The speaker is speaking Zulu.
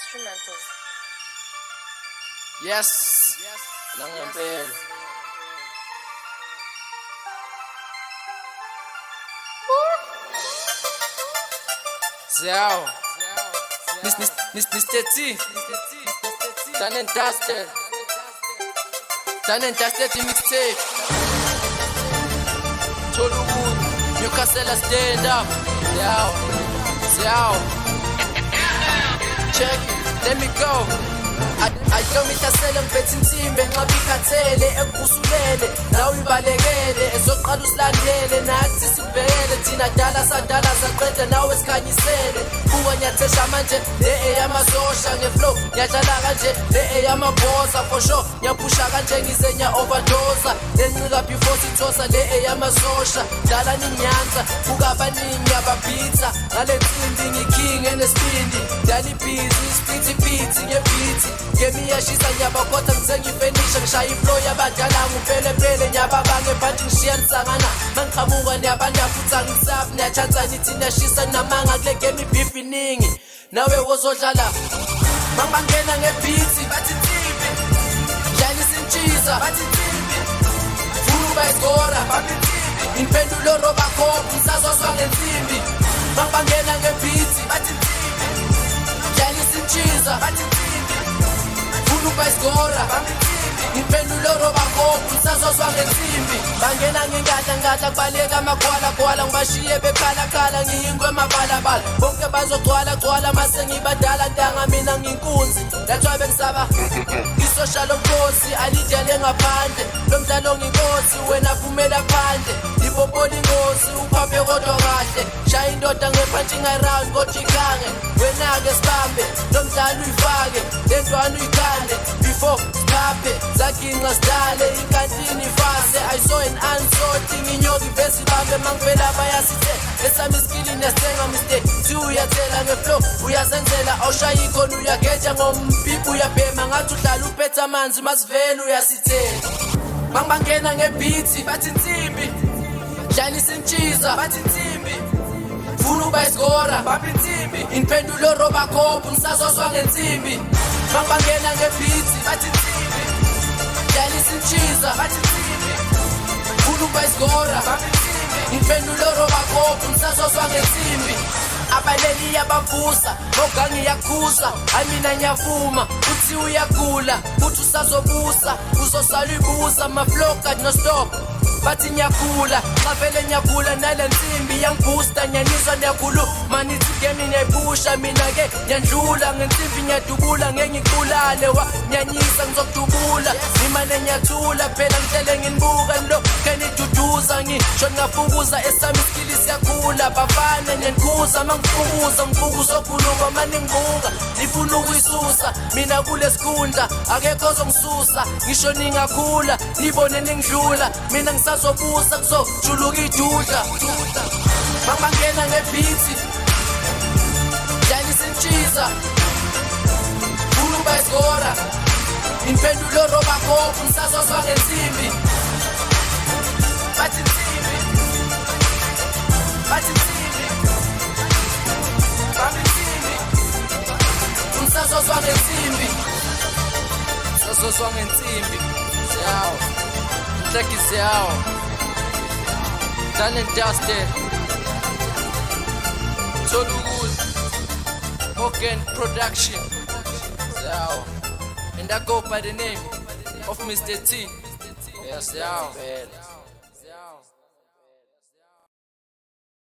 instrumentals. Yes. Langempela. Zao. Mr. T. Done and dusted. Done and dusted mixtape. Toluwood. Newcastle stand up. Zao. Check it. Let me go. Ayomithasele ngiphethe insimbi enqaba ikhathele ekubusulele nawe ibalekele ezoqala usilandele nathi sikubhekele thina dala sadala saqeda nawe sikhanyisele buka nyathesha manje le eyamasosha ngeflow ngiyadlala kanje le eyamabhosa for sure ngiyaphusha kanje ngize ngiya-overdosa lencika before sithosa le eyamasosha dala ninyanza buka abaningi ababhitha ngale nsimbi ngiking enesibindi dala ibhizi isiphithiphithi ngebhithi ngemi yashisa ngiyabakhotha ngize ngifenisha ngishaya iflow yabadala ngupelepele ngiyababange phansi ngishiya nisangana mangiqhamuka niyabandafutha ngisafu niyachansa nithi niyashisa namanga kule game ibhifu iningi nawe wozodlala mangibangena ngebhithi bathi nsimbi dlalisa intshiza bathi nsimbi funa ubayigora bathi nsimbi impendulo robakhophu ngisazozwa ngensimbi mangibangena ngebhithi bathi nsimbi dlalisa intshiza bathi ubayigora impendulo robakhophu ngisazozwa ngensimbi bangena ngingadla kubaleka amakhwala ngibashiye bekhalakhala ngiyingwe emabalabala bonke bazogcwala mase ngibadala ntanga mina nginkunzi that's why bengisaba isosha lomkhosi alidele ngaphandle lo mdlalo nginkosi wena phumela phandle ipopola ingosi uphaphe kodwa kahle shaya indoda nge-punching around kodwa ikhange wena-ke sibambe lo mdlalo uyifake lentwana uyikhande before sikhaphe zaginqa sidale inkantini ifase I saw an unsorting inyoka ivesi bambe mangivela bayasithe esami iskili nesenga mistake si uyathela ngeflow uyazenzela awushayi khona uyageja ngomphipu uyabhema ngathi udlala uphethe amanzi masivele uyasithela mangibangena ngebhithi bathi nsimbi dlalisa intshiza bathi nsimbi funa ubayigora bathi nsimbi impendulo robakhophu ngisazozwa ngensimbi mangibangena ngebhithi bathi nsimbi dlalisa intshiza bathi nsimbi funa ubayigora bathi nsimbi impendulo robakhophu ngisazozwa ngensimbi abaleli yabavusa ogangi yakhuza amina ngiyavuma uthi uyagula uthi usazobusa uzosala uyibuza mafloka no stop bathi ngiyagula xa vele ngiyagula nale nsimbi yangibhusta ngiyanizwa niyakhuluma nithi game ngiyayipusha mina-ke ngiyandlula ngensimbi ngiyadubula ngeke ngiqulale ngiyanyisa ngizokudubula ngimane ngiyathula phela ngihlele nginibuka nilo keniduduza ngisho ngingafukuza esami iskili siyakhula bafane ngiyanikhuza mangifukuza ngifukuza okhuluma mane ngibuka nifuna ukuyisusa mina kule sikhundla akekho ozongisusa ngisho ningakhula nibone ningidlula mina ngisazobusa kuzojuluka idudla mangibangena ngebhithi dlalisa intshiza funa ubayigora impendulo robakhophu ngisazozwa ngensimbi bathi nsimbi bathi nsimbi bathi nsimbi ngisazozwa ngensimbi ngisazozwa ngensimbi yawo check it out. Done and dusted. Toluwood. Morgan Production. So, and I go by the name of Mr. T. Yes, yeah.